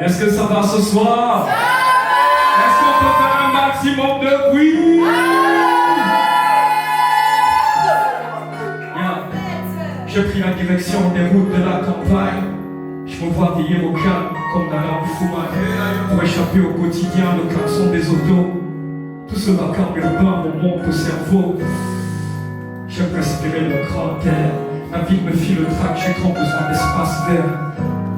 Est-ce que ça va ce soir? Est-ce qu'on peut faire un maximum de bruit? J'ai pris la direction des routes de la campagne. Je me vois vieillir au calme comme dans la fumée. Pour échapper au quotidien, le klaxon des autos. Tout ce vacarme urbain me monte au cerveau. J'aime respirer le grand air. La ville me file le trac, j'ai grand besoin d'espace vert.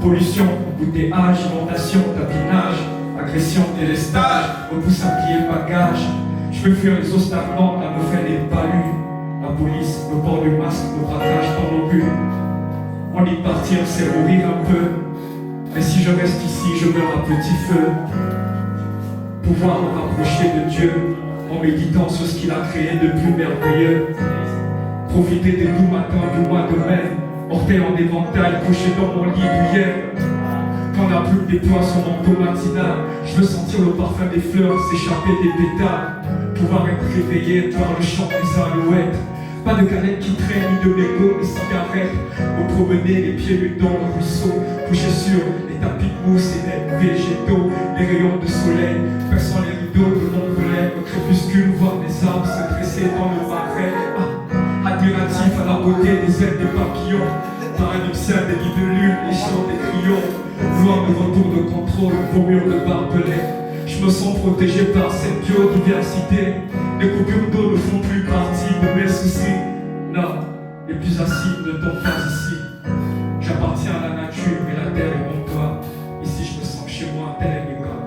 Pollution, embouteillage, inondation, tapinage, agression, délestage, repousse à plier bagage. Je veux fuir les eaux stagnantes, à me faire des balus. La police, le port du masque, le braquage dans nos rues. On dit partir, c'est mourir un peu. Mais si je reste ici, je meurs à petit feu. Pouvoir me rapprocher de Dieu en méditant sur ce qu'il a créé de plus merveilleux. Profiter des doux matins du mois de mai, porté en éventail, couché dans mon lit d'hier. Quand la pluie déploie son manteau matinal, je veux sentir le parfum des fleurs s'échapper des pétales. Pouvoir être réveillé par le chant des alouettes. Pas de galettes qui traînent, ni de mégots, ni cigarettes. Me promener les pieds nus dans le ruisseau, couché sur les tapis de mousse et des végétaux. Les rayons de soleil, perçant les rideaux de mon collègue. Au crépuscule, voir les arbres se dresser dans le marais. Admiratif à la beauté des ailes des papillons. Paradoxal des lits de lune, les chants des trios. Loin de retour de contrôle, vos murs de barbelés. Je me sens protégé par cette biodiversité. Les coupures d'eau ne font plus partie de mes soucis. Non, les plus acides ne tombent pas ici. J'appartiens à la nature et la terre est mon toit. Ici je me sens chez moi, tel est l'école.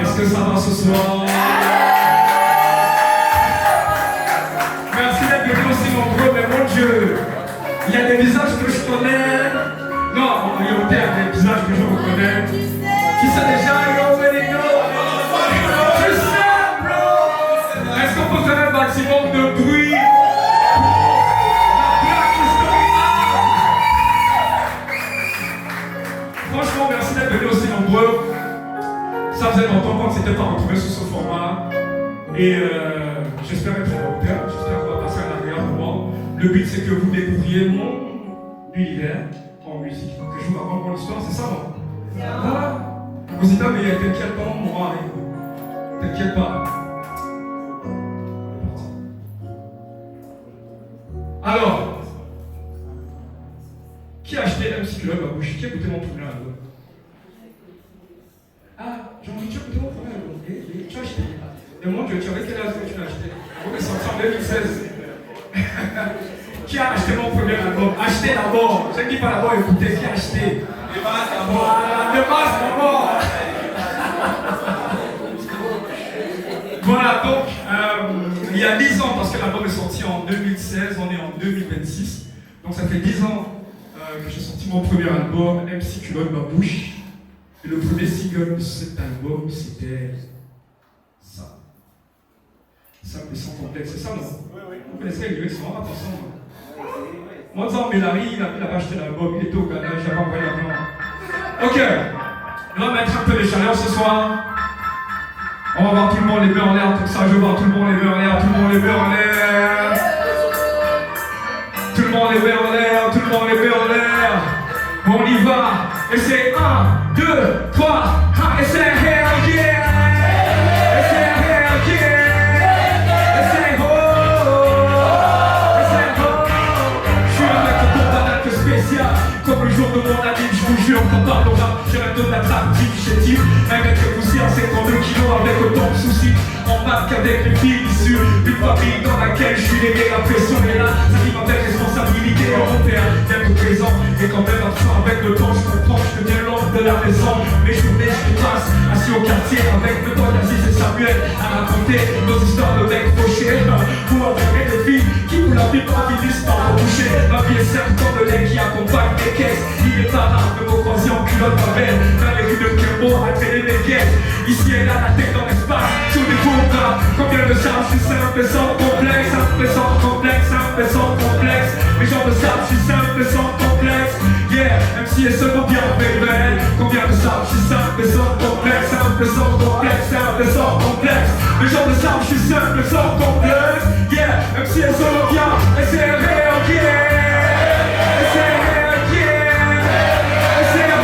Est-ce que ça va ce soir? Merci d'être venus aussi nombreux, mais mon Dieu, il y a des visages que je connais. Non, en réalité, il y a des visages que je reconnais. Qui sont déjà, you already know. Je sais, bro. Est-ce qu'on peut faire un maximum de bruit? La plaque is going on. Franchement, merci d'être venus aussi nombreux. Ça faisait longtemps qu'on ne s'était pas retrouvés sous ce format. Et j'espère être à la hauteur. J'espère qu'on va passer un agréable moment. Le but, c'est que vous découvriez mon univers en musique. Que je vous raconte mon histoire, c'est ça, non? Voilà. Vous dites, mais t'inquiète pas, moi, t'inquiète pas. Alors, qui a acheté MC Club à bouche? Qui a écouté mon premier album? Ah, Jean-Louis, tu as écouté mon premier album? Tu as acheté? Et mon Dieu, tu avais quel âge que tu l'as acheté? On est sorti en 2016. Qui a acheté mon premier album? Acheté d'abord. Je ne dis pas d'abord écouter, qui a acheté? De base d'abord. De base d'abord. Voilà, donc, il y a 10 ans, parce que l'album est sorti en 2016, on est en 2026. Donc ça fait 10 ans que j'ai sorti mon premier album, MC Culotte Ma Bouche. Et le premier single de cet album, c'était ça. Simple et sans complexe, c'est ça, non? Vous connaissez les lyrics, c'est vraiment ensemble. Moi, disant, Mélanie, il a pas acheté l'album, il était au Ghana, je n'ai pas envoyé l'argent. Ok, on va mettre un peu de chaleur ce soir. On va voir tout le monde les mains en l'air, tout ça, je veux voir tout le monde les mains en l'air, tout le monde les mains en l'air. Tout le monde les mains en l'air, tout le monde les mains en l'air. On y va, et c'est 1, 2, 3, et c'est hell yeah. Et c'est hell yeah. Et c'est ho. Et c'est ho. Je suis un mec de banane spécial. Comme le jour de mon anime, je vous jure, quand parle au rap, j'ai un taux d'attractif, chétif. Un mec de poussière, 52 kilos avec autant de soucis. En marque avec les filles issues d'une famille dans laquelle je suis aimé, la pression est là. Ça rime avec responsabilité européenne, d'être présent. Et quand même absent avec le temps, je comprends, je deviens l'ombre de la maison. Mes journées, je les passe assis au quartier avec le doigt d'Aziz et Samuel à raconter nos histoires de mecs fauchés. Pour entraîner des filles qui vous la vie pas finissent par reboucher. Ma vie est certes comme le lait qui accompagne les caisses. Il est pas rare de me croiser en culotte ma belle. Dans les rues de Kerbo à traîner des guests. Ici et là, la tête dans l'espace, sur des faux bras. Combien de charges, je suis simple et sans complexe. Simple et sans complexe, simple et sans complexe. Mes gens le savent, je suis simple et sans complexe. Yeah, même si elle se voit bien, baby. Combien de charges, je suis simple et sans complexe. Simple et sans complexe, simple et sans complexe. Mes gens le savent, je suis simple et sans complexe. Yeah, même si elle se voit bien, et c'est réel, yeah. Et c'est réel, yeah. Et c'est réel.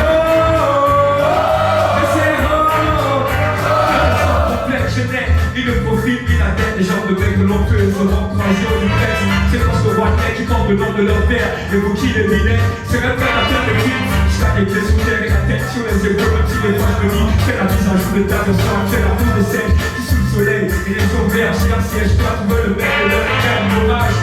des fois je me dis, fais la mise à jour de ta version, fais la pose des scènes qui sous le soleil et les eaux verts, j'ai un siège, toi tu veux le mec et le regard, l'hommage,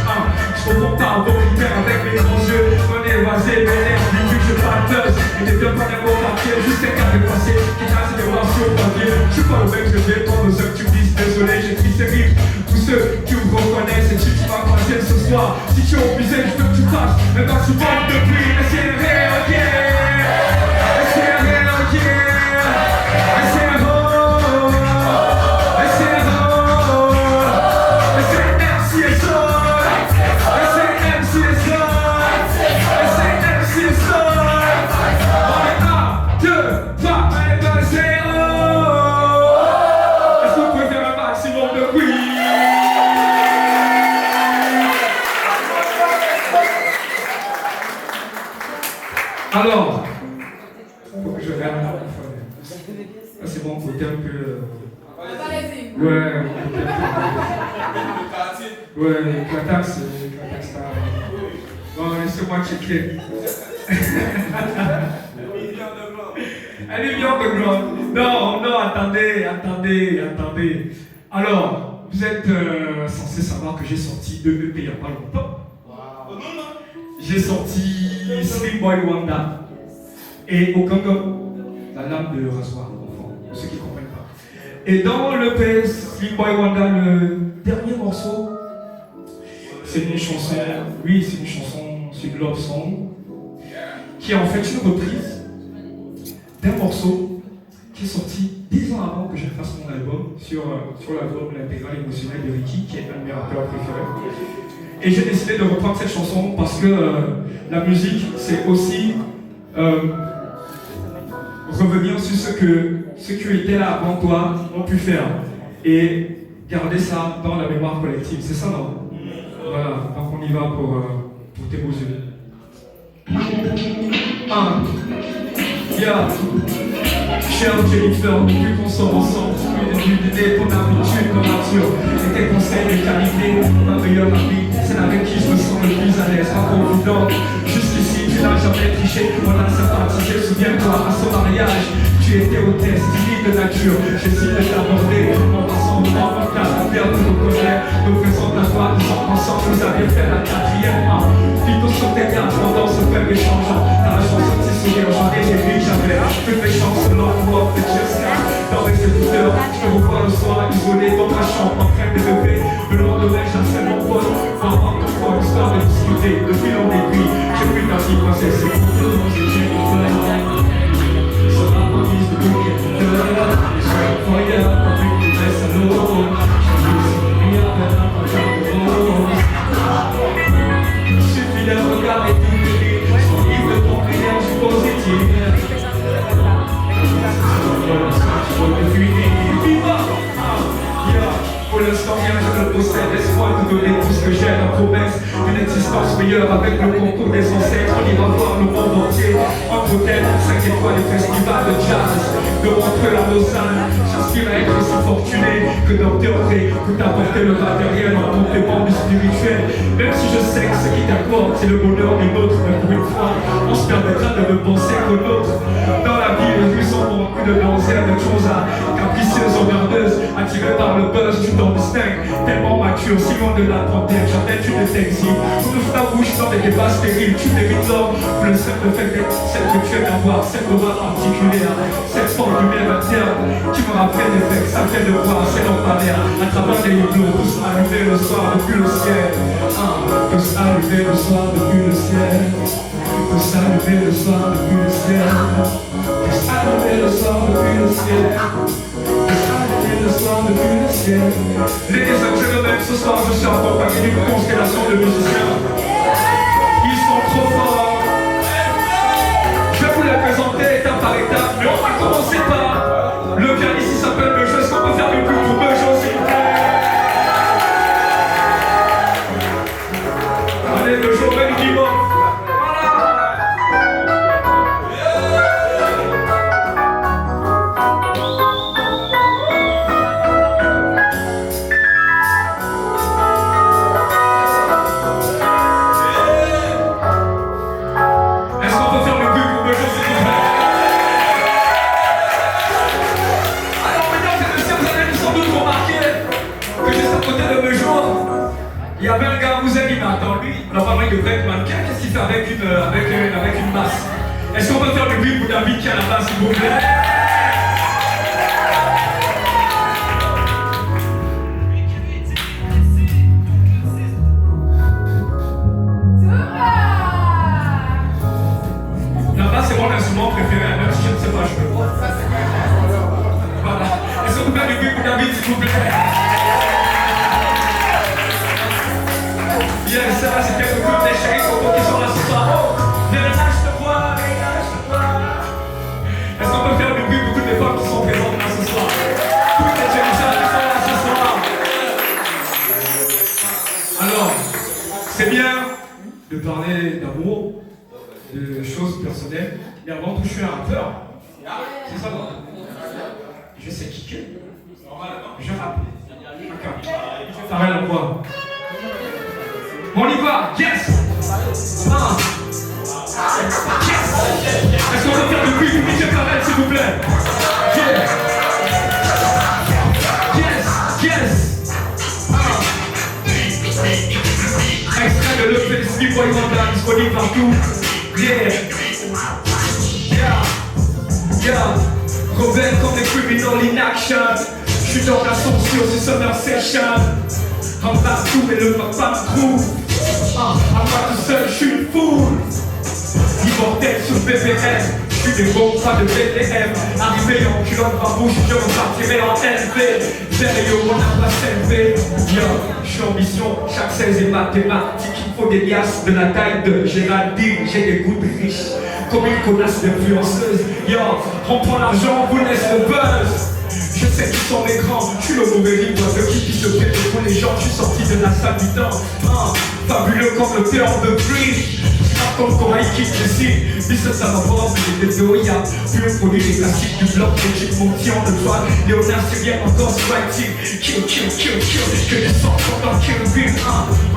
je comprends pas vos critères avec mes grands yeux, on est évasé, mais l'air, vu que je parle buzz, et des deux pas d'amour papier, juste un carré passé, qui casse des bras sur le papier, je suis pas le mec, je vais prendre ceux que tu me dises, désolé, j'écris ces rimes, tous ceux qui me reconnaissent et tu vas croiser ce soir, si tu es obligé, je veux que tu fasses, mais quand tu manques de pluie, mais c'est vrai, ok. Alors, faut que je regarde la fois. Ah, c'est bon, côté un peu. Ouais, ouais, Clatax, bon, laissez-moi checker. Un million de blancs. Non, non, attendez. Alors, vous êtes censé savoir que j'ai sorti 2 EP il n'y a pas longtemps. J'ai sorti Slim Boy Wanda et Okangom, la lame de rasoir, pour ceux qui ne comprennent pas. Et dans le l'EP Slim Boy Wanda, le dernier morceau, c'est une chanson, oui, c'est une chanson, c'est une love song, qui est en fait une reprise d'un morceau qui est sorti 10 ans avant que je fasse mon album, sur l'album L'Intégral émotionnel de Ricky, qui est un de mes rappeurs préférés. Et j'ai décidé de reprendre cette chanson parce que la musique, c'est aussi revenir sur ce qui était là avant toi ont pu faire et garder ça dans la mémoire collective. C'est ça, non? Voilà, donc on y va pour tes beaux yeux. Yeah. Cher Jennifer, depuis qu'on sort ensemble, depuis d'aider ton habitude, ton nature et tes conseils de qualité, ma meilleure amie, celle avec qui je me sens le plus à l'aise, pas confidente. Jusqu'ici, tu n'as jamais triché, on a sympathisé, souviens-toi, à son mariage, tu étais hôtesse, digne de nature, j'essaie de t'aborder, en passant devant mon cas, la terre de nos collègues, nous faisons la voix, nous sommes ensemble, vous avez fait la 4e. Vite sur tes cartes, pendant ce faible échangeant, t'as la chance de petit sourire, j'en ai vu jamais, toutes mes chances, l'envoi de Jessica, dans mes écouteurs, je te revois le soir, isolé dans ma chambre, en train de lever, le lendemain, j'assais mon pote, encore une fois, histoire de discuter, de fil en aiguille, j'ai pris ta vie, moi c'est pour nous, c'est Jennifer. Suffit de regarder tout le son livre de ton énergie positive. Pour l'instant, rien je le possède. Laisse-moi te donner tout ce que j'ai, la promesse d'une existence meilleure avec le concours des ancêtres. On ira voir le monde entier. Entre hôtels, 5 étoiles et festivals de jazz. De Montreux à Lausanne, j'aspire à être aussi fortuné que Dr. Dre pour t'apporter le matériel en complément du spirituel. Même si je sais que ce qui t'accorde, c'est le bonheur des nôtres. Mais pour une fois, on se permettra de ne penser qu'aux nôtres. Dans la vie, les rues sont remplies de blanzères, de choses capricieuses, emmerdeuses, attirées par le buzz, tu t'en distingues. Tellement mature, si loin de la trentaine, jamais tu ne t'exiles. On ouvre ta bouche dans des débats stériles, tu mérites l'or. Pour le simple fait d'être celle que tu aimes avoir, cette aura particulière, cette forme du même interne qui me rappelle des faits, ça fait de voir, c'est lampadaire. À travers les hublots, tous allumés le soir depuis le ciel. Tous allumés le soir depuis le ciel. Tous allumés le soir depuis le ciel. Tous allumés le soir depuis le ciel. Le soir depuis le ciel. Ladies and gentlemen, ce soir je suis accompagné d'une constellation de musiciens. Ils sont trop forts. Je vais vous les présenter étape par étape, mais on va commencer par le pianiste, il s'appelle Bejo. Est-ce qu'on peut faire du bruit pour Bejo, s'il vous plaît? Allez, Bejo, mets du vivant. On n'a pas besoin de breakman. Qu'est-ce qu'il fait avec une basse? Est-ce qu'on peut faire du bruit pour David qui a la basse, s'il vous plaît? La basse, c'est mon instrument préféré, même si je ne sais pas jouer. Voilà. Est-ce qu'on peut faire du bruit pour David, s'il vous plaît? Yes, ça, c'est quelques coups de chéris qui sont là ce soir. Oh, viens, lâche-toi, lâche-toi. Est-ce qu'on peut faire du bruit pour toutes les femmes qui sont présentes là ce soir? Toutes les Jérusalem qui sont là ce soir. Alors, c'est bien de parler d'amour, de choses personnelles, mais avant tout, je suis un rappeur. C'est ça, non? Je sais kicker. Je rappe. Ça va à quoi? On y va, yes! Yes! Est-ce qu'on peut faire du bruit pour DJ Farel, s'il vous plaît? Yeah! Yes! Yes! Extrait de l'EP Sleep Boy Wanda, disponible partout. Yeah! Yeah! Yeah! Rebelle comme les criminals in action. J'suis dans l'ascension, c'est Summer Session. En partout, mais le papa me trouve. À moi tout seul, je suis une foule. Immortel sur BBM. Je suis des bons pas de BDM. Arrivé en culotte ma bouche, je repartirai en LV. Sérieux, on n'a pas servi. Yo, je suis en mission, chaque 16 est mathématique. Il faut des liasses de la taille de Géraldine. J'ai des goûts de riches, comme une connasse d'influenceuse. Yo, on prend l'argent, on vous laisse le buzz. Je sais qui sont les grands, je suis le mauvais livre de qui se fait pour les gens, je suis sorti de la salle du temps. Fabuleux comme le théâtre de Free. Comme Corail quitte le site, business ça va voir, mais des vidéos, y'a plus un produit des classiques du bloc, l'équipe montier en de toile, Léonard Syrien encore striking, kill, que des sortes dans kill bill,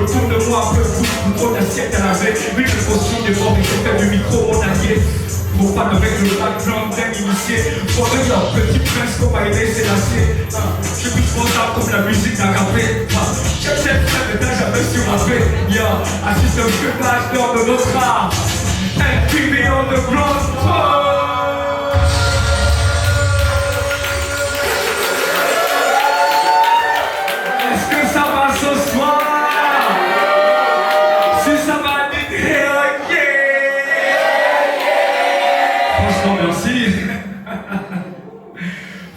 autour de moi, un peu fou, trop d'assiettes à laver, une potion des bords, et je fais du micro, mon allié. Pour pas avec le background d'un initié. Pour eux, leur petit prince qu'on va aider, c'est lassé. Je suis plus responsable comme la musique d'Agapé. J'aime cette fête, mais t'as jamais su rapper. Assiste un peu l'âge d'or de notre art. Imprimé on the ground. Est-ce que ça va ce soir? Si ça va, dites ok. Franchement, merci.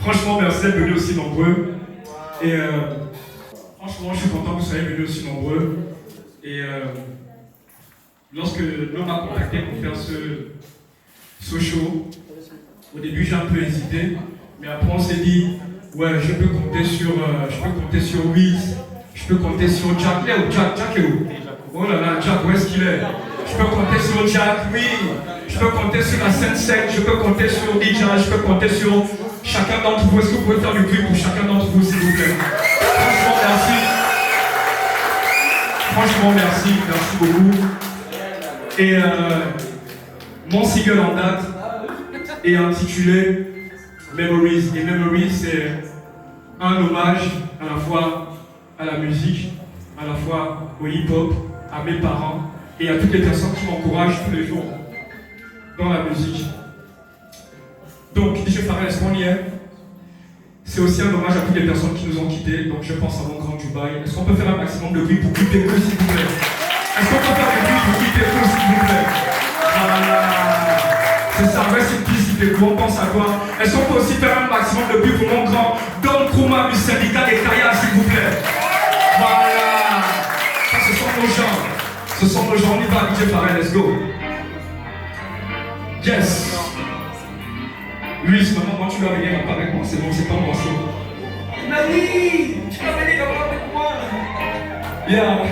Franchement, merci d'être venus aussi nombreux. Et franchement, je suis content que vous soyez venus aussi nombreux. Et lorsque l'homme m'a contacté pour faire ce show, au début j'ai un peu hésité, mais après on s'est dit, ouais, je peux compter sur Wiz, je peux compter sur Jack. Jack est où? Oh là là, Jack, où est-ce qu'il est? Je peux compter sur Jack, oui. Je peux compter sur la scène sec, je peux compter sur DJ, je peux compter sur chacun d'entre vous. Est-ce que vous pouvez faire du bruit pour chacun d'entre vous, s'il vous plaît? Franchement, merci. Franchement, merci beaucoup. Et mon single en date est intitulé Memories. Et Memories, c'est un hommage à la fois à la musique, à la fois au hip-hop, à mes parents et à toutes les personnes qui m'encouragent tous les jours dans la musique. Donc, DJ Farel, est-ce qu'on y est? C'est aussi un hommage à toutes les personnes qui nous ont quittés. Donc, je pense à mon grand Dubaï. Est-ce qu'on peut faire un maximum de bruit pour quitter eux, s'il vous plaît? Est-ce qu'on peut faire du bruit pour quitter eux, s'il vous plaît? Voilà. C'est ça, reste une piste, on pense à quoi? Est-ce qu'on peut aussi faire un maximum de bruit pour mon grand Don Krouma du syndicat des Kayas, s'il vous plaît? Voilà. Ça, ce sont nos gens. Ce sont nos gens. On y va, DJ Farel, let's go. Yes. Lui, maman, quand tu vas venir avec moi, c'est bon, c'est pas moi, c'est bon. Nani, tu vas venir avec moi. Yeah.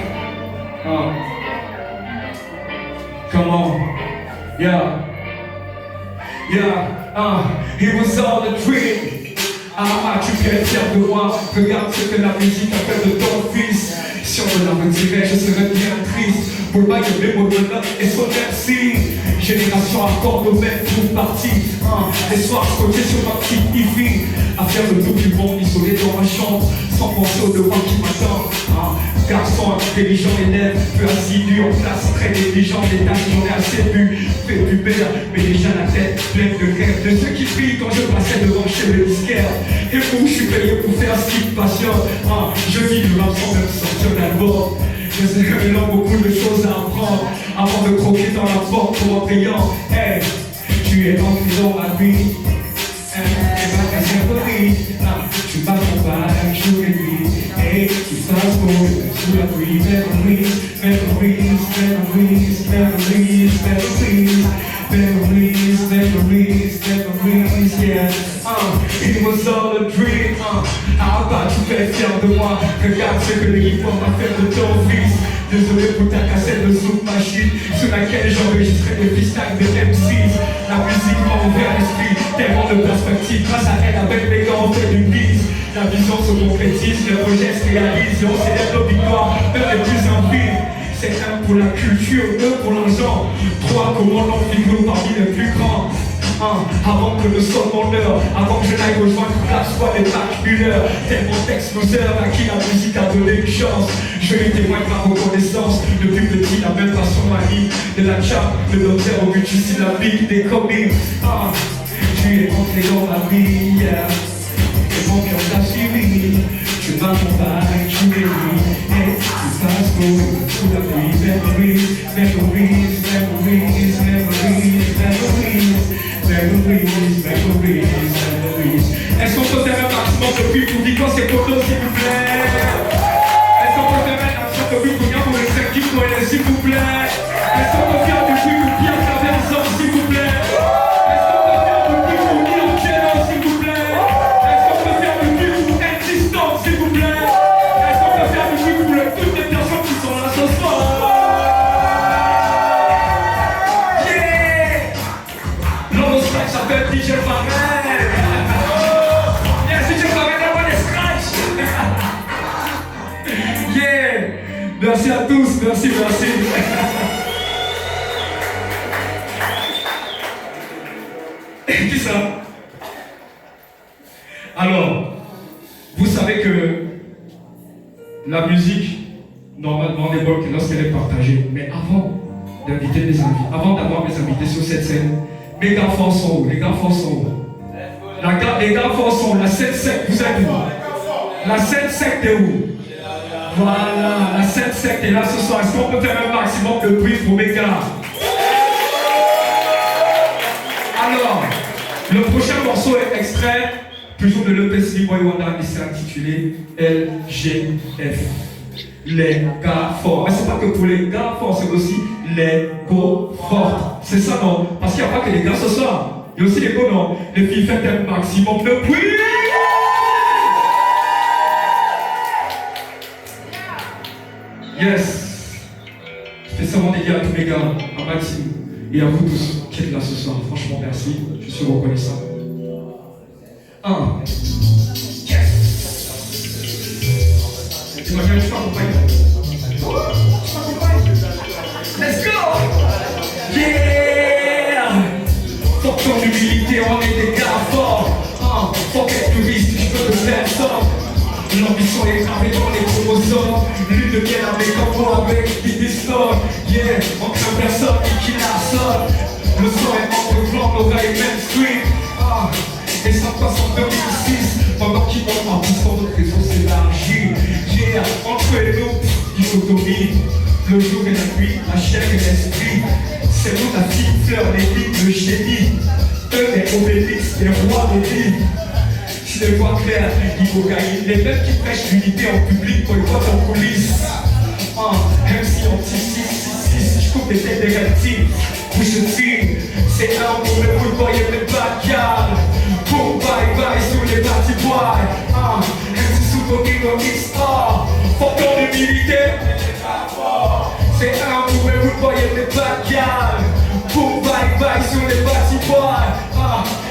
Come on. Yeah. It was all a dream. Tu peux être fier de moi. Regarde ce que la musique a fait de ton fils. Si on me la retirait, je serais bien triste. Pour pas que mes mots de l'homme et son merci. Génération encore de même pour partie. Les soirs, je comptais sur ma petite Ivy. À faire le tour du monde, isolé dans ma chambre. Sans penser au devoir qui m'attend. Garçon intelligent, élève, peu assidu, en classe très négligent, des tâches j'en ai assez vu. Fait pubère, mais déjà la tête pleine de rêves. De ceux qui prient quand je passais devant chez le disquaire. Et où je suis payé pour faire ce qui me passionne. Je vis du rap sans même sortir d'album. Je sais que il a beaucoup de choses à apprendre avant de croquer dans la porte pour en brillant. Hey, tu es entré dans ma vie. Tu m'accompagnes jour et nuit. Et tu passes beau sous la pluie. Memories, memories, memories, memories, memories, memories, memories, memories, yeah. It was all a dream. Tu fais fier de moi. Regarde ce que le hip-hop m'a fait de ton fils. Désolé pour ta cassette de Zoom Machine sur laquelle j'enregistrais des freestyles de M6. La musique m'a ouvert l'esprit, tellement de perspectives. Grâce à elle, avec mes gants, on fait du bise. La vision se concrétise, le projet se réalise. Et on célèbre nos victoires, même les plus infimes. C'est un pour la culture, deux pour l'argent. Trois, comment l'on figure parmi les plus grands. Avant que ne sonne mon heure, avant que je n'aille rejoindre la soit des calculeurs. Tellement d'ex-loser à qui la musique a donné une chance. Je lui témoigne ma reconnaissance. Depuis petit, la même passion manie. De la chape, de l'observe au but syllabique des comics. Tu es entré dans ma vie, yeah. Et mon cœur t'a suivi. Tu m'accompagnes, tu es lui. Et tu passes beau sous la pluie. Memories, memories, memories, memories, memories. Memories, memories, memories. Est-ce qu'on peut faire un maximum de bruit pour dire c'est photos s'il vous plaît? Est-ce qu'on peut faire un maximum de bruit pour dire pour les 5 qui connaissent s'il vous plaît? Est-ce qu'on peut faire du bruit pour Pierre Traversant s'il vous plaît? Est-ce qu'on peut faire du bruit pour Neil Angelo s'il vous plaît? Est-ce qu'on peut faire du bruit pour Insistance s'il vous plaît? Est-ce qu'on peut faire du bruit pour toutes les personnes qui sont là ce soir? Ça s'appelle DJ Farrell. Yes, DJ Farrell, I want to scratch. Yeah. Merci à tous, merci, merci. Qui ça? Alors, vous savez que la musique, normalement, n'évoque lorsqu'elle est partagée. Mais avant d'inviter mes invités, avant d'avoir mes invités sur cette scène, les gars forts sont où? Les gars forts sont où? Les gars forts sont où? La scène sec, vous êtes où? La scène sec est où? Voilà, la scène sec est là ce soir. Est-ce qu'on peut faire un maximum de bruit pour mes gars? Alors, le prochain morceau est extrait toujours de l'EP Slim Boy Wonder et c'est intitulé LGF. Les gars forts. Mais c'est pas que pour les gars forts, c'est aussi les go fortes. C'est ça, non? Parce qu'il n'y a pas que les gars ce soir. Il y a aussi les go, non? Les filles, faites un maximum de bruit. Yes. Spécialement dédié à tous les gars, à Maxime et à vous tous qui êtes là ce soir. Franchement, merci. Je suis reconnaissant. Imagine, je t'accompagne. Let's go! Yeah! Fonction d'humilité, on est des gars forts. Faut qu'être touriste, je peux te faire ça. L'ambition est gravée dans les chromosomes. Lune de miel avec un mot avec des pistoles. Yeah, on craint personne et qui la sonne. Le son est entre flanc, l'oreille mainstream. Et ça passe en 2006. Pendant qu'ils montent en puissance, notre réseau s'élargit. Yeah, entre nous, dichotomie. Le jour et la nuit, la chair et l'esprit. C'est nous la petite fleur, les lignes, le génie. Eux, les obélix, les rois des lignes. Si les voix claires, il faut gagner. Les mêmes qui prêchent l'unité en public pour les voix en coulisses. MC anti-666, je coupe les têtes des reptiles. Push the team, c'est un pour le football et le backyard. Boom, bye bye sur les parties boys. MC Soukoni au X-Star. Fonction d'humilité. C'est un pour le football et le backyard. Boom, bye bye sur les parties boys.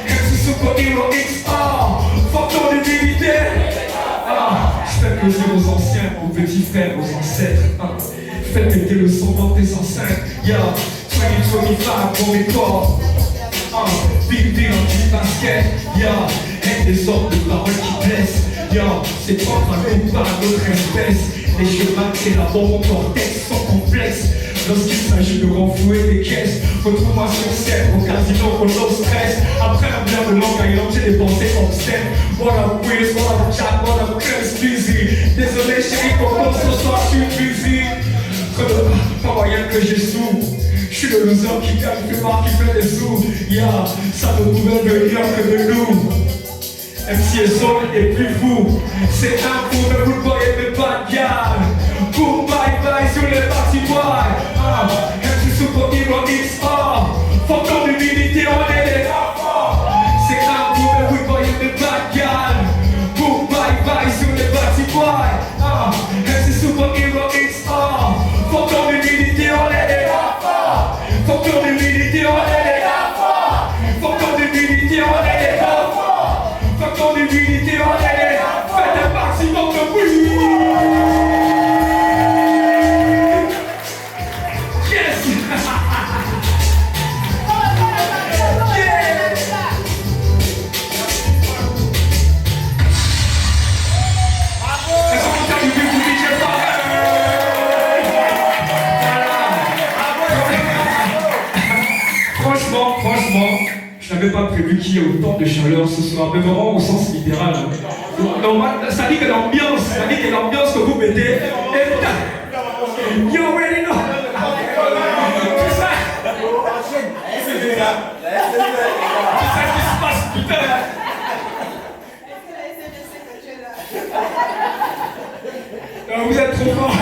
MC Soukoni au X-Star. Fonction d'humilité. Faites plaisir aux anciens, aux petits frères, aux ancêtres. Faites péter le son dans tes enceintes. Yo, 2025 pour mes corps. Big deal anti-basket. Yo, avec des sortes de paroles qui blessent. Yo, c'est propre à nous par notre espèce. Les chemins s'élaborent mon cortex sans complexe. Lorsqu'il s'agit de renflouer les caisses, retrouve-moi sur scène, au casino, au no stress. Après un bien de langue à j'ai des pensées obscènes. What up Wiz, what up Jack, what up Clem busy. Désolé chérie, pourquoi ce soir je suis busy. Pas moyen que j'ai sous. Je suis le loser qui gagne, qui fait marre, qui fait des sous. Yeah, ça ne pouvait venir que de nous. MC Soul est plus fou. C'est un fou, mais vous ne voyez même pas de gamme. Boom, bye bye sur les parties boy. MC Super Hero XR. Faut ton humilité, on est des enfants. C'est un fou, mais vous ne voyez même pas de gamme. Boom, bye bye sur les parties boy. MC Super Hero XR. Faut ton humilité, on est des enfants. Faut ton humilité, on est des enfants. Faut ton humilité, on est des enfants. Faut ton humilité, on est des enfants. Faites un maximum de bruit. Yes. Franchement, je n'avais pas prévu qu'il y ait autant de chaleur ce soir, mais vraiment au sens littéral. Ça dit que l'ambiance que vous mettez est... You already know. Tout ça. C'est ça qui se passe, putain. Non, vous êtes trop fort.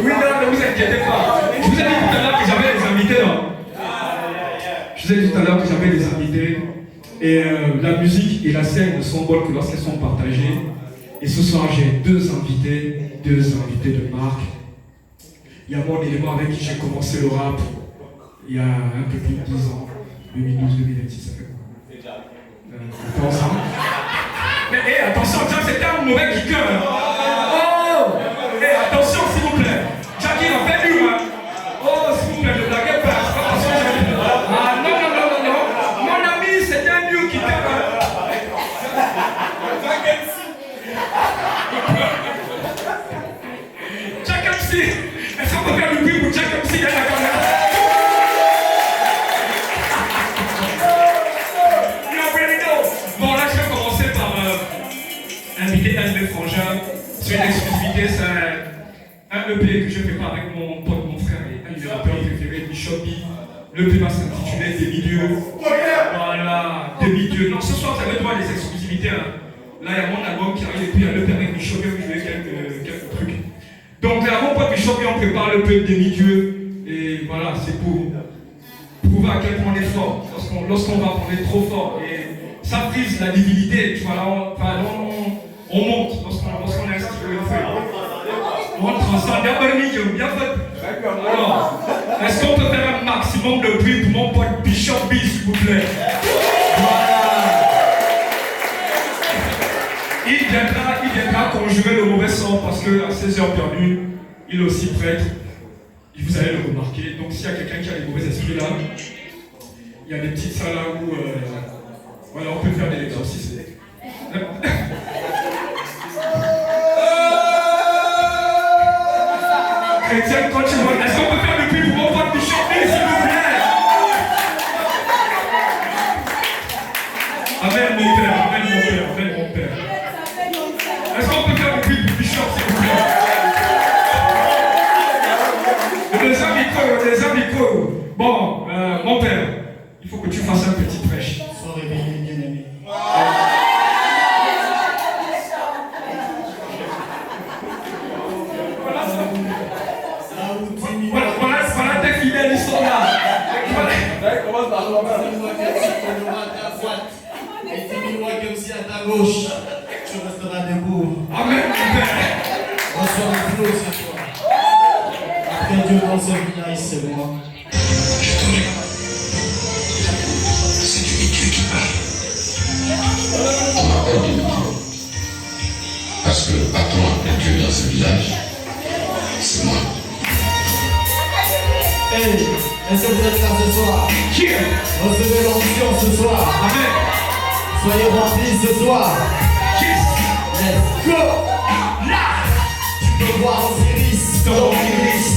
Oui, non, ne vous inquiétez pas. Je vous ai dit tout à l'heure que j'avais des invités, non? Je vous ai dit tout à l'heure que j'avais des invités. Et la musique et la scène ne sont bonnes que lorsqu'elles sont partagées. Et ce soir, j'ai deux invités de marque. Il y a mon élément avec qui j'ai commencé le rap il y a un peu plus de 10 ans. 2012-2026, ça fait quoi? Attention. Mais attention, c'était un mauvais kicker. Attention s'il vous plaît. Jackie a fait du hein. Oh s'il vous plaît, ne blaguez pas. Attention, Jackie. Ah non. Mon ami, c'était un new kicker. Jack MC. Est-ce qu'on peut faire du bruit pour Jack MC dans la caméra? Bon là je vais commencer par inviter un de mes frangins. C'est une exclusivité, c'est un EP que je prépare avec mon pote, mon frère et un de mes rappeurs préférés, Bishopy. L'EP va s'intituler Demi-Dieu. Voilà, Demi-Dieu. Non, ce soir, vous avez droit à des exclusivités. Hein. Là, il y a mon album qui arrive et puis il y a l'EP avec Bishopy où je vais quelques trucs. Donc, là, mon pote Bishopy, on prépare l'EP Demi-Dieu. Et voilà, c'est pour prouver à quel point on est fort. Lorsqu'on va, on est trop fort. Et ça brise la divinité. Tu vois, là, on monte lorsqu'on est inspiré au feu. On transcende. Bien fait. Alors, est-ce qu'on peut faire un maximum de bruit pour mon pote Bishopy, s'il vous plaît? Voilà. Il viendra conjurer le mauvais sort parce qu'à 16 heures perdues, il est aussi prêtre. Et vous allez le remarquer. Donc, s'il y a quelqu'un qui a des mauvais esprits là, il y a des petites salles là où voilà, on peut faire des exorcismes. Chrétien, quand tu vois, est-ce qu'on peut faire le bruit pour mon pote Bishopy, s'il vous plaît? Amen, mon père. Est-ce qu'on peut faire le bruit pour Bishop, s'il vous plaît? Les amicaux. Bon, mon père, il faut que tu fasses un petit prêche. Sois réveillé, bien-aimé. Voilà tes fidèles, ils sont là. Commence par ta droite et 10 000 watts aussi à ta gauche. Tu resteras debout. Amen, mon père. Reçois le flow ce soir. Après Dieu dans ce village, c'est moi. C'est Dieu qui parle. On m'appelle Dieu. Parce que patron appelle Dieu dans ce village, c'est moi. Hey, est-ce que vous êtes là ce soir? Recevez l'onction ce soir. Amen. Soyez remplis ce soir. Yes. Let's go. Me voir Osiris, dans l'iris.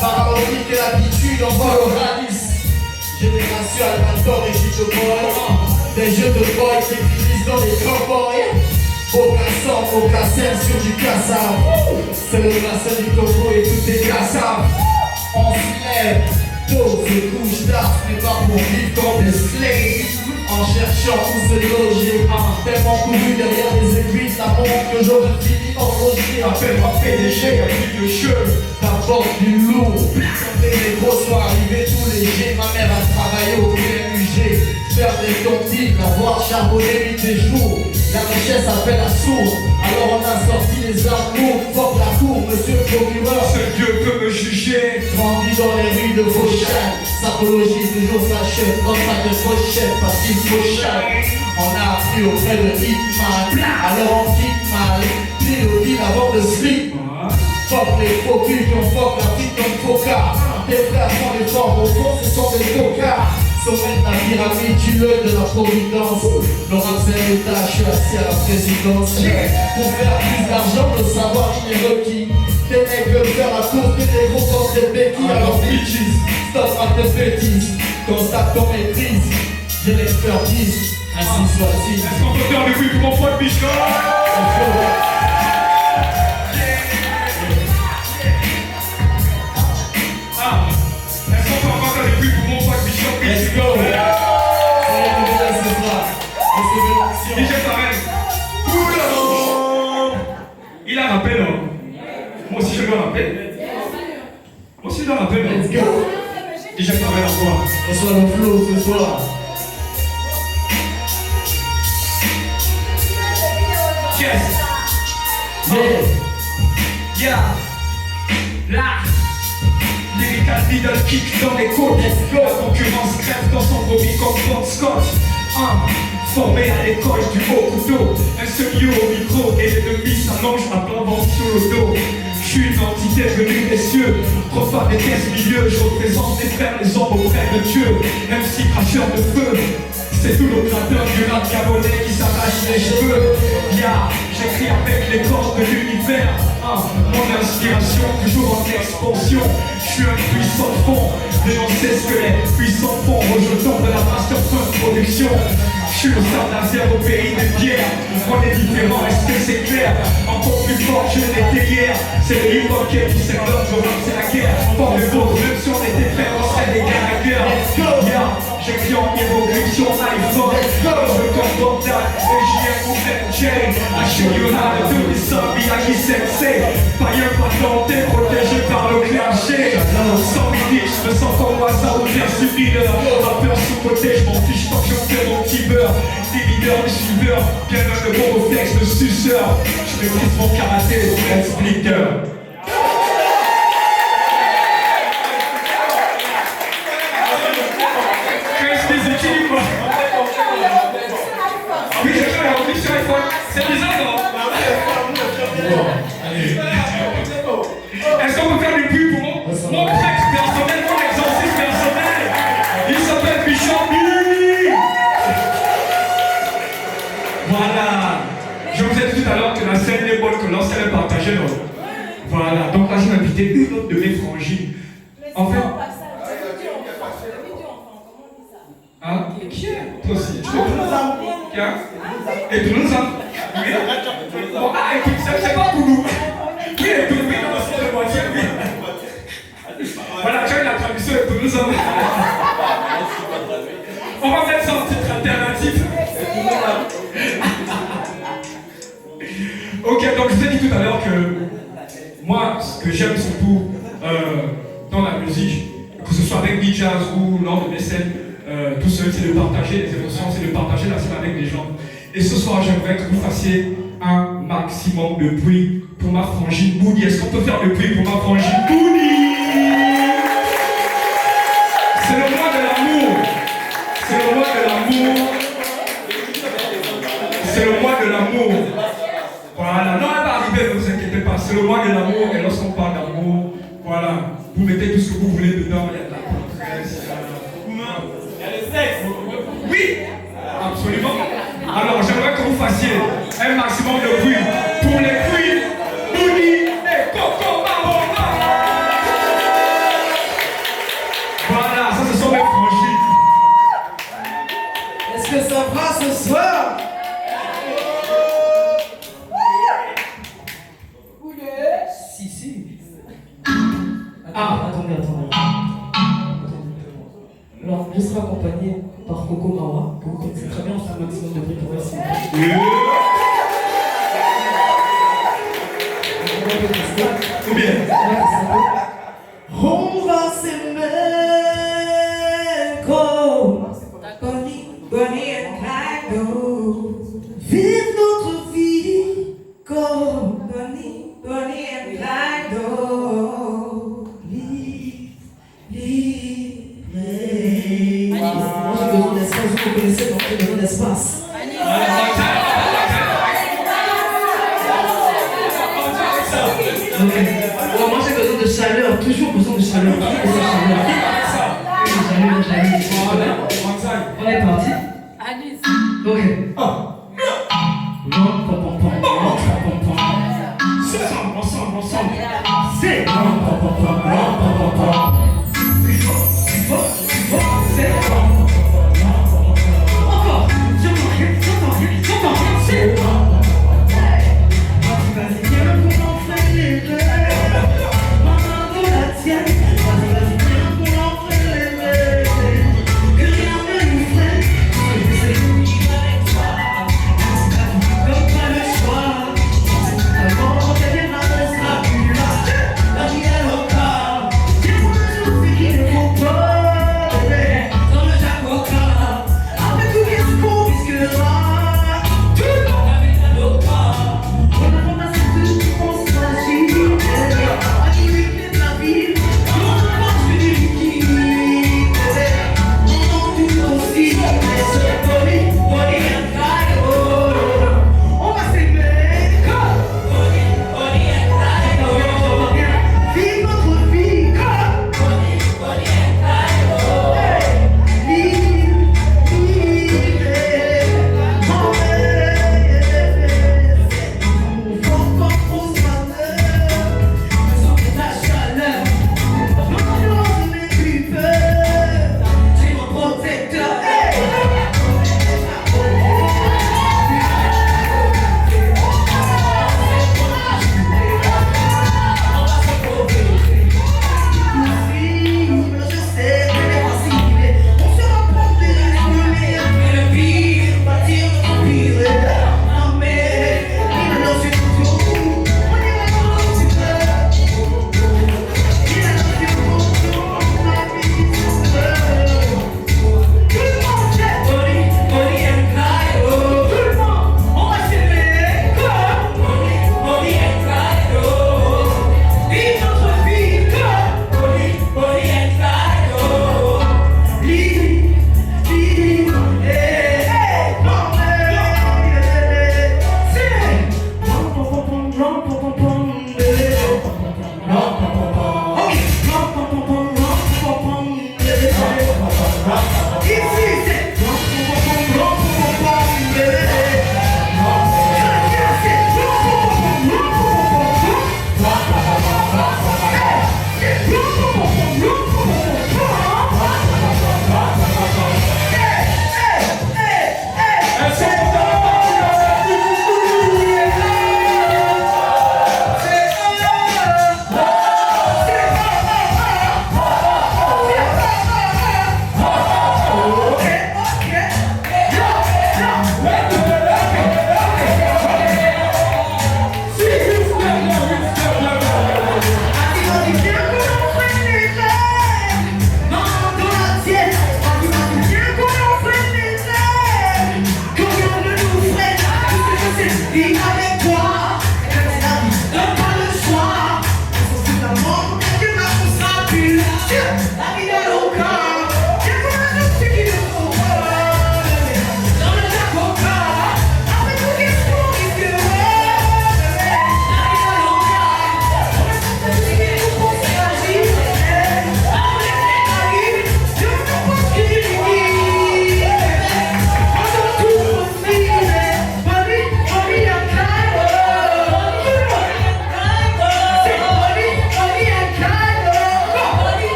Pharaonique et l'habitude, on voit le radis. Génération Albator et Chicho Boy. Des jeux de boy qui finissent dans les cowboys. Aucun sang, aucun sel sur du cassave. C'est le bassin du Congo et tout est cassave. On se lève, tôt se couche tard, ce n'est pas pour vivre comme des slaves. En cherchant où se loger, tellement couru derrière les aiguilles, ça montre que j'aurais fini horloger. Appelle-moi PDG, y'a plus de cheveux, t'apportes du lourd. Quand les gros sont arrivés tout léger, ma mère a travaillé au PMUG. Faire des tontines, avoir charbonné 8 jours. La richesse appelle la sourde, alors on a sorti les amours. Fuck la cour, monsieur le procureur, Seul Dieu peut me juger. grandi dans les rues de Fauchal. Sapologie toujours fâcheuse, dans sa de pochette parce qu'il faut chaque. On a appris auprès de Hitman, alors on quitte mal. Mélodie avant de slip. Fuck les faux culs qui ont fuck la vie comme Foca. Tes frères font des formes au fond, ce sont des cocards. Sommet de la pyramide, tu le de la providence. Le rap c'est un état, je suis assis à la présidence. Pour faire plus d'argent, le savoir il est requis. Tes mecs veulent faire la course, mais des gros comme des béquilles. Alors bitches, stop à tes bêtises. Constate ton maîtrise, j'ai l'expertise. Ainsi soit-il. Est-ce qu'on peut faire le bruit pour mon pote Bichon? Est-ce qu'on peut encore faire le bruit pour mon pote Bichon? Let's go! C'est la nouvelle ce soir. Recevez l'action. DJ Farel. Il a rappelé, non? Moi aussi je dois rappeler. Moi aussi je dois rappeler, non? Let's go! DJ Farel encore. Reçois le flow ce soir. Yes! Yeah! Yeah! Là! Lyrical Lidl kick dans les côtes. La concurrence crève dans son bobby comme Bon Scott. Formé à l'école du haut couteau. Un semi au micro et l'ennemi s'allonge à plein ventre sur le dos. Je suis une entité venue des cieux. Profane des 15 milieux. Je représente les frères, les hommes auprès de Dieu. MC cracheur de feu. C'est tout le créateur du rap gabonais qui s'arrache les cheveux. Yeah, j'écris avec les cordes de l'univers. Mon inspiration toujours en expansion. Je suis un puissant fond, dénoncer ce que les puissants font. Rejetant de la masterfund production. Je suis le Saint-Nazaire au pays des pierres. On est différents, est-ce que c'est clair? Encore plus fort que je l'étais hier. C'est le hip-hop qui est du secteur, je rap c'est la guerre. Pour les autres, même si on était frères, on serait des gars à guerre. Yeah, j'écris en hiéroglyphe sur iPhone. Je compte that, EJM ou FJ. I show you how to do this, Miyagi Sensei. Païen patenté, protégé par le clergé. Sans midi, je me sens comme Waza ou Percy Miller. Rappeur sous-côté, je m'en fiche tant que je fais mon petit beurre. Des leaders, des suiveurs, bien même le bon réflexe de suceur. Je maîtrise mon karaté, Red Splitter. Oui, j'ai fait la reprise sur iPhone. C'est bizarre, non? Est-ce qu'on peut faire du bruit pour mon prêtre personnel, mon exorciste personnel? Il s'appelle Bichon. Voilà. Je vous ai dit tout à l'heure que la scène est bonne, que l'ancien est partagé, non? Voilà. Donc là, j'ai invité une autre de mes frangines. En fait. Ah, qui est? Toi aussi. Tu te trouves? Et tout le monde. Oui. Bon, ah, écoute, c'est pas pour nous. Oui, écoute, oui, non, c'est le moitié, oui. Voilà, tu as la traduction et tout le monde. On va mettre ça en titre alternatif. Ok, donc je vous ai dit tout à l'heure que moi, ce que j'aime surtout dans la musique, que ce soit avec D-Jazz ou lors de mes scènes, tout seul, c'est de partager les émotions, c'est de partager la scène avec les gens. Et ce soir, j'aimerais que vous fassiez un maximum de bruit pour ma frangine Boudi. Est-ce qu'on peut faire le bruit pour ma frangine Boudi? C'est le mois de l'amour. C'est le mois de l'amour. C'est le mois de l'amour. Voilà. Non, elle va arriver, ne vous inquiétez pas. C'est le mois de l'amour. Et lorsqu'on parle d'amour, voilà, vous mettez tout ce que vous voulez dedans. Il y a de la tendresse, il y a le sexe. Oui, absolument. Alors, j'aimerais que vous fassiez un maximum de bruit pour les queens, Boudi et Coco. accompagné par Coco Mawa, que vous connaissez très bien, on fait un maximum de bruit pour elle, s'il vous plaît. Ou bien. On va s'aimer comme Bonnie and Clyde. Vivre notre vie comme Bonnie and Clyde. Moi j'ai besoin d'espace, vous connaissez, donc j'ai besoin d'espace. Ok. Alors moi j'ai besoin de chaleur, toujours besoin de chaleur. On est parti. Ok. Ensemble. C'est. Encore. J'entends rien. C'est. Vas-y, viens pour m'enfler les rêves. Maman de la tienne. Vas-y, viens pour m'enfler les rêves.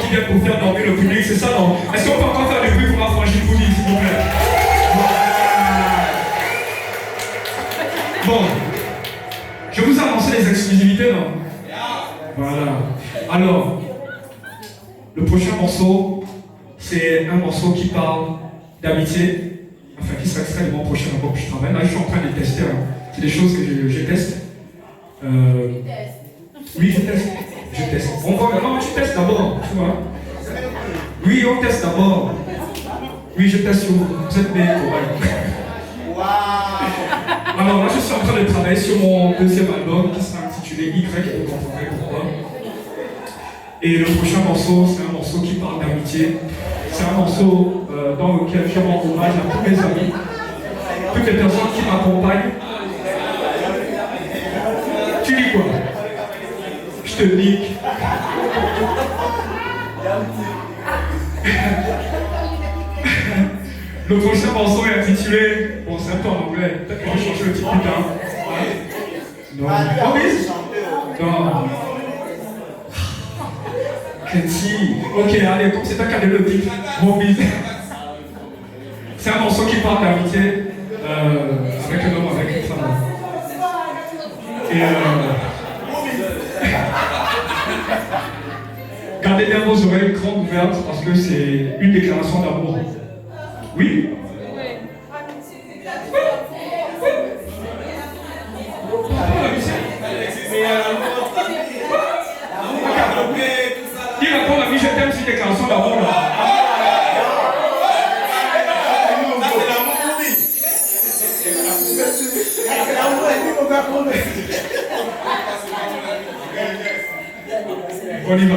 qui viennent pour faire dormir le public, c'est ça, non? Est-ce qu'on peut encore faire du bruit pour affranchir le public, s'il vous plaît? Bon, je vous ai annoncé les exclusivités, non? Voilà. Alors, le prochain morceau, c'est un morceau qui parle d'amitié, enfin qui sera extrait de mon prochain album que je travaille. Là, je suis en train de tester. Hein. C'est des choses que je teste. Oui, je teste. Je teste. On va... Non, tu testes d'abord, tu vois. Oui, on teste d'abord. Oui, je teste sur vous. Vous êtes mes cobayes. Alors là, je suis en train de travailler sur mon deuxième album qui sera intitulé Y, vous comprendrez pourquoi. Et le prochain morceau, c'est un morceau qui parle d'amitié. C'est un morceau dans lequel je rends hommage à tous mes amis, toutes les personnes qui m'accompagnent. Tu dis quoi? Je te nique. Le prochain morceau est intitulé, bon c'est un peu en anglais, peut-être qu'on va changer le titre plus tard. Non. Oh oui? Non. Kenzie. Ok, allez, comme c'est un cas de le titre, bon bise. C'est un morceau qui parle d'amitié avec un homme, avec une femme. Et gardez bien vos oreilles grandes ouvertes parce que c'est une déclaration d'amour. Oui? Dis à ton ami, je t'aime, c'est une déclaration d'amour là. On y va.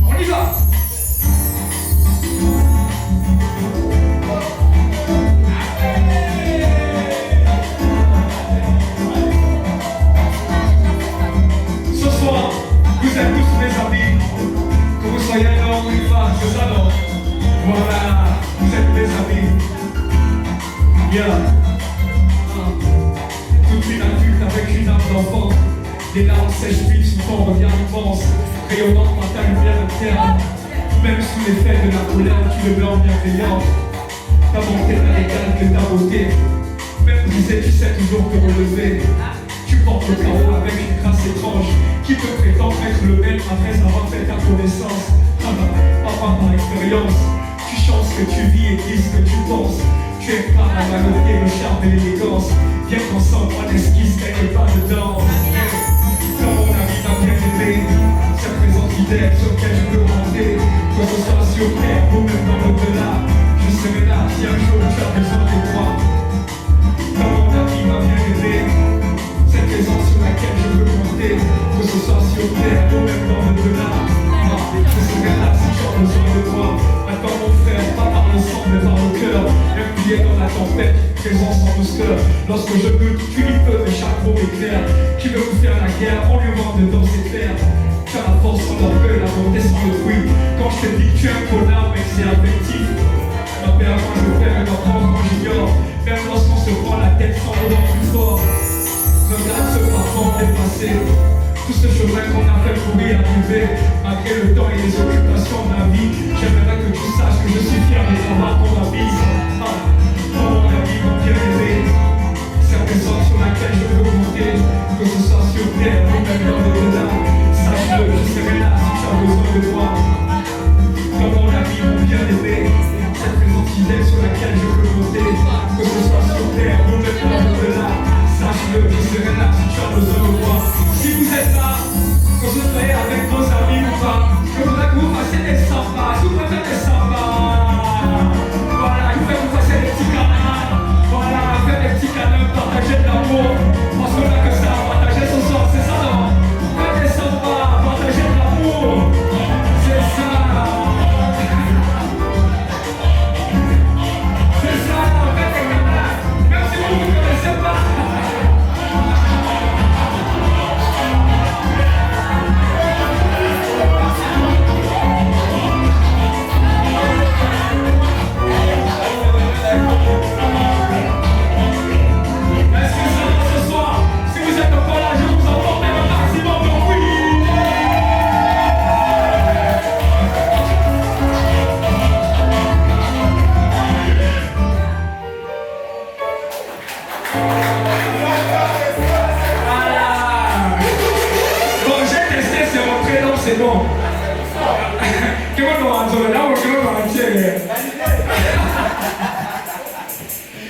On y va. Ce soir, vous êtes tous mes amis. Que vous soyez un homme ou une femme, c'est ça non? Voilà, vous êtes mes amis. Yeah. Toute une adulte avec une âme d'enfant. Des larmes sèches vite sous ton regard immense, rayonnant par ta lumière interne. Même sous l'effet de la colère, tu le mets en bienveillance. Ta bonté n'a d'égal que ta beauté. Même brisé, tu sais toujours te relever. Tu portes le carreau avec une grâce étrange qui te prétend être le même après avoir fait ta connaissance. Papa par expérience, tu chantes ce que tu vis et dis ce que tu penses. Tu es pas la vanité, le charme et l'élégance. Viens qu'ensemble, pas d'esquisse, quelque pas de danse. Dans mon ami, ma bien-aimée, cette présence fidèle sur laquelle je peux compter. Que ce soit sur terre ou même dans l'au-delà, je serai là si un jour tu as besoin de moi. Dans mon ami, ma bien-aimée, cette présence sur laquelle je peux compter. Que ce soit sur terre ou même dans l'au-delà, je serai là si tu as besoin de moi. Attends mon frère, pas par le sang mais par le cœur. Impliqué dans la tempête, présence en douceur. Lorsque je bute, tu lui peux et chaque mot m'éclaire. Qui veut vous faire la guerre, on lui rend dedans ses terres. Tu as la force sans l'orgueil, la bonté sans le bruit. Quand je te dis que tu es un connard, mec c'est affectif. Ma père quand je perds, ma prendre quand j'ignore. Même lorsqu'on se prend la tête sans le vent plus fort. Regarde ce parfum dépassé. Tout ce chemin qu'on a fait pour y arriver. Malgré le temps et les occupations de la vie, j'aimerais que tu saches que je suis fier des travaux qu'on a mis. Mon ami, mon bien-aimé, c'est la personne sur laquelle je veux compter. Que ce soit sur terre ou même dans l'au-delà. Sache-le, je serai là si tu as besoin de moi. Comme mon ami, mon bien-aimé, cette présence fidèle sur laquelle je peux compter. Que ce soit sur terre ou même dans l'au-delà. Sache-le, je serai là si tu as besoin de moi. Si vous êtes là, que vous soyez avec vos amis ou pas, je voudrais que vous fassiez des sambas. Est-ce que vous pouvez faire des sambas? Voilà. Bon, j'ai testé, c'est rentré, donc c'est bon. Comment on va là où on va tirer?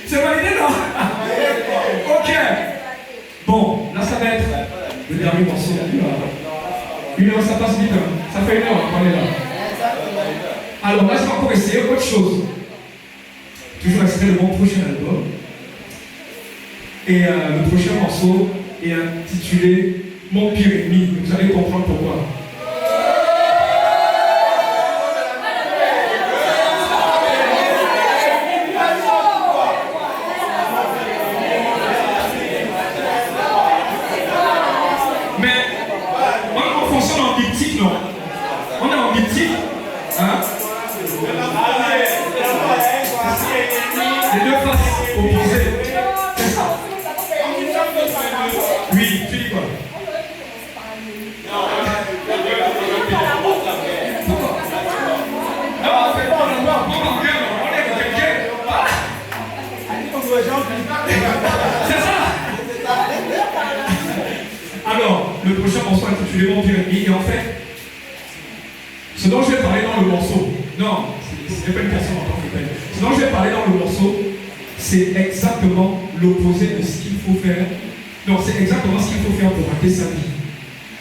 C'est validé, non? Ok. Bon, là ça va être le dernier morceau. Une heure, ça passe vite. Hein. Ça fait une heure qu'on est là. Alors là, je vais encore essayer autre chose. Toujours extrait de mon prochain album. Et le prochain morceau est intitulé Mon pire ennemi. Vous allez comprendre pourquoi. Alors, le prochain morceau est intitulé Mon pire ennemi, et en fait, ce dont je vais parler dans le morceau, non, ce n'est pas une personne en tant que telle, ce dont je vais parler dans le morceau, c'est exactement l'opposé de ce qu'il faut faire. Non, c'est exactement ce qu'il faut faire pour rater sa vie.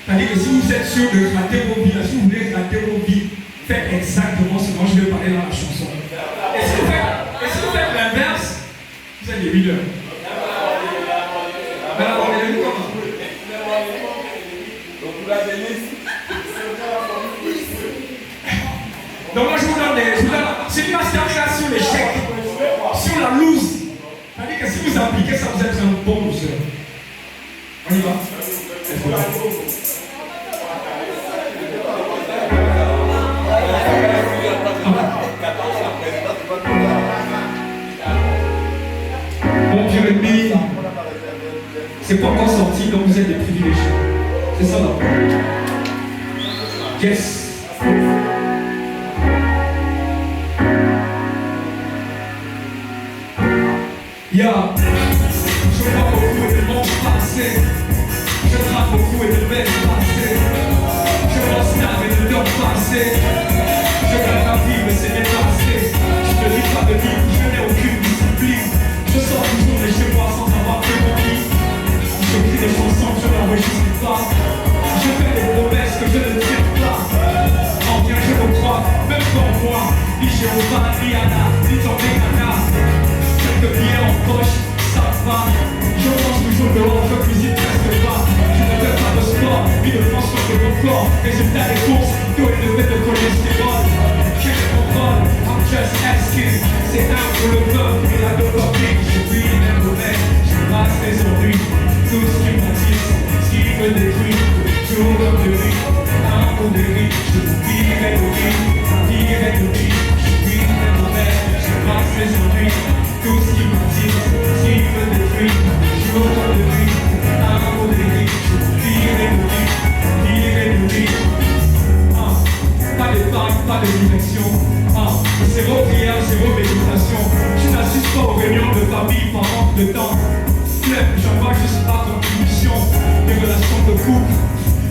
C'est-à-dire que si vous êtes sûr de rater vos vies, si vous voulez rater vos vies, faites exactement ce dont je vais parler dans la chanson. Et si vous faites l'inverse, vous êtes des leaders. Donc moi je vous donne c'est une masterclass sur l'échec, sur la lose. C'est-à-dire que si vous appliquez ça, vous êtes un bon loser. On y va. Mon pire ennemi, c'est pas encore sorti, donc vous êtes des privilégiés. C'est ça là. Yes. Yeah. Je vois beaucoup de monde passer. Je trappe beaucoup et de belles passées. Je m'obstine et de temps passé. Je gagne la vie mais c'est dépassé. Je ne lis pas de livre, je n'ai aucune discipline. Je sors toujours de chez moi sans avoir fait mon lit. Je crie des chansons, je n'enregistre pas. Je fais des promesses que je ne tiens pas. En bien je me crois, même pour moi. Ni Jéhovah, ni Anna, ni ton Mégana. Quelques billets en poche, ça va. Je mange toujours dehors, je cuisine presque pas. Je ne fais pas de sport, ni de tension de mon corps. Résultat des courses, taux élevé de cholestérol. J'ai le contrôle, I'm just asking. C'est un pour le peuple, et la dopamine. Je vis les mauvais, je rase les ennuis. Tout ce qui m'attire, ce qui me détruit. Jour comme de nuit, un pour des riz. Je vous vivrai de vie, la vie est de vie. Je vis les mauvais, je rase les ennuis. Tout ce qui m'attire, ce qui me détruit. Jour comme de nuit, un pour des riz. Je vous vivrai de vie, la vie est de vie. Pas d'épargne, pas de direction. Zéro prière, zéro méditation. Je n'assiste pas aux réunions de famille par manque de temps. J'envoie juste ma contribution. Les relations de couple,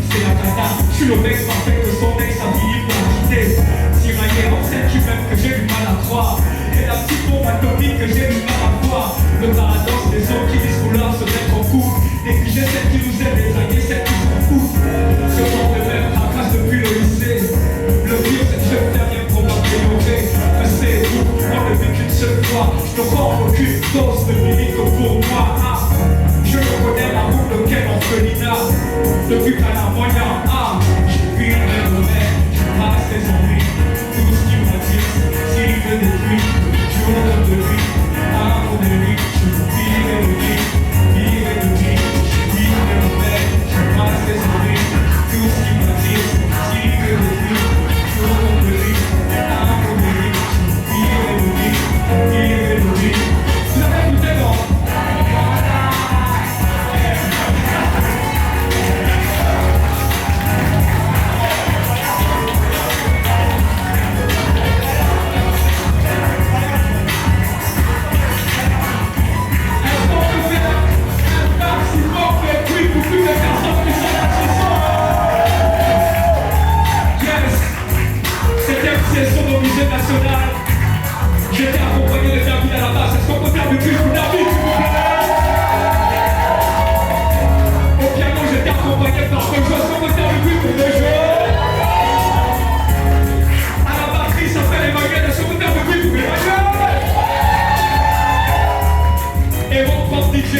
c'est la cata. Je suis le mec parfait que son ex a fini pour la quitter. Tiraillé en celle qui m'aime que j'ai du mal à croire. Et la petite bombe atomique que j'ai du mal à voir. Le paradoxe des hommes qui disent vouloir se mettre en couple. Négliger celles qui nous aiment et draguer celles qui s'en foutent. Je porte le même tracasse depuis le lycée. Le pire c'est que je fais rien pour m'améliorer. Mais c'est vous, on ne vit qu'une seule fois. Je ne rends aucune dose de limite que pour moi. Je reconnais la route de quel orphelinat. Depuis qu'à la moyen, je vis les mauvais, je passe les ennuis. Tout ce qui m'attire, ce qui me détruit. Jour de nuit, un pour des nuits. Je vous vivrai de vie, vivrai de vie. Je vis les mauvais, je passe les ennuis. Tout ce qui m'attire, ce qui me détruit. Jour de nuit, un pour des nuits. Je vous vivrai de vie, vivrai de vie. Vous avez écouté, non? DJ.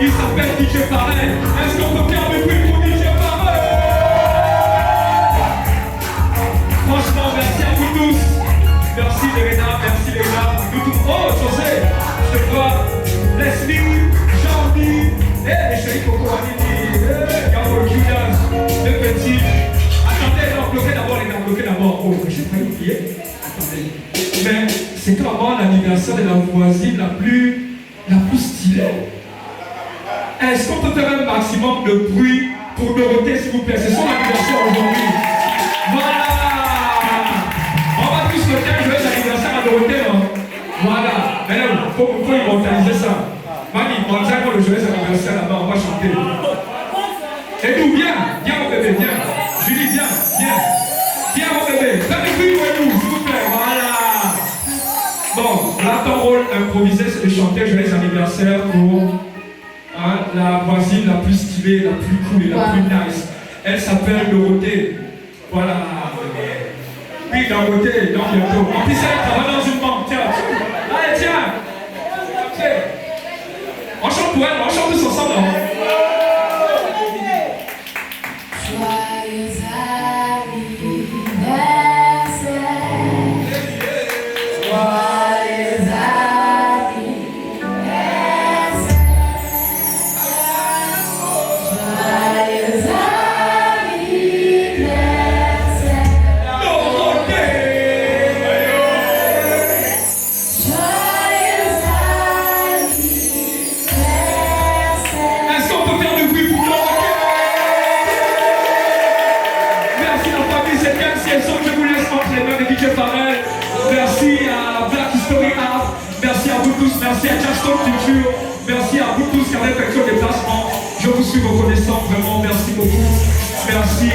Il s'appelle DJ Pareil. Est-ce qu'on peut faire du bruit pour DJ Pareil? Franchement, merci à vous tous. Merci Léna, merci Léna. Oh, José, je te vois. Leslie, Jean-Louis, les chéris Coco Anini, Gabo Judas, le petit. Attendez, bloquez d'abord. Oh, j'ai failli oublier. Attendez. Mais c'est vraiment l'anniversaire de la voisine la plus stylée. Est-ce qu'on peut faire un maximum de bruit pour Dorothée, s'il vous plaît? C'est son anniversaire aujourd'hui. Voilà. On va tous souhaiter un joyeux anniversaire à Dorothée, non? Voilà. Mais là, il faut immortaliser ça. Mani, on tient pour le joyeux anniversaire là-bas, on va chanter. Et nous, viens mon bébé, viens. Julie, viens mon bébé. Fais des bruits pour nous, s'il vous plaît. Voilà. Bon, là, ton rôle improvisé, c'est de chanter joyeux anniversaire pour la voisine la plus stylée, la plus cool et la plus nice. Elle s'appelle Dorothée. Voilà. Oui, Dorothée, dans bientôt. En plus, elle travaille dans une banque. Tiens. Allez, tiens. On chante pour elle, on chante tous ensemble. Joyeux anniversaire. Joyeux Merci à Black History Art, merci à vous tous, merci à Caston Culture, merci à vous tous qui avez effectué le déplacement. Je vous suis reconnaissant, vraiment, merci beaucoup. Merci.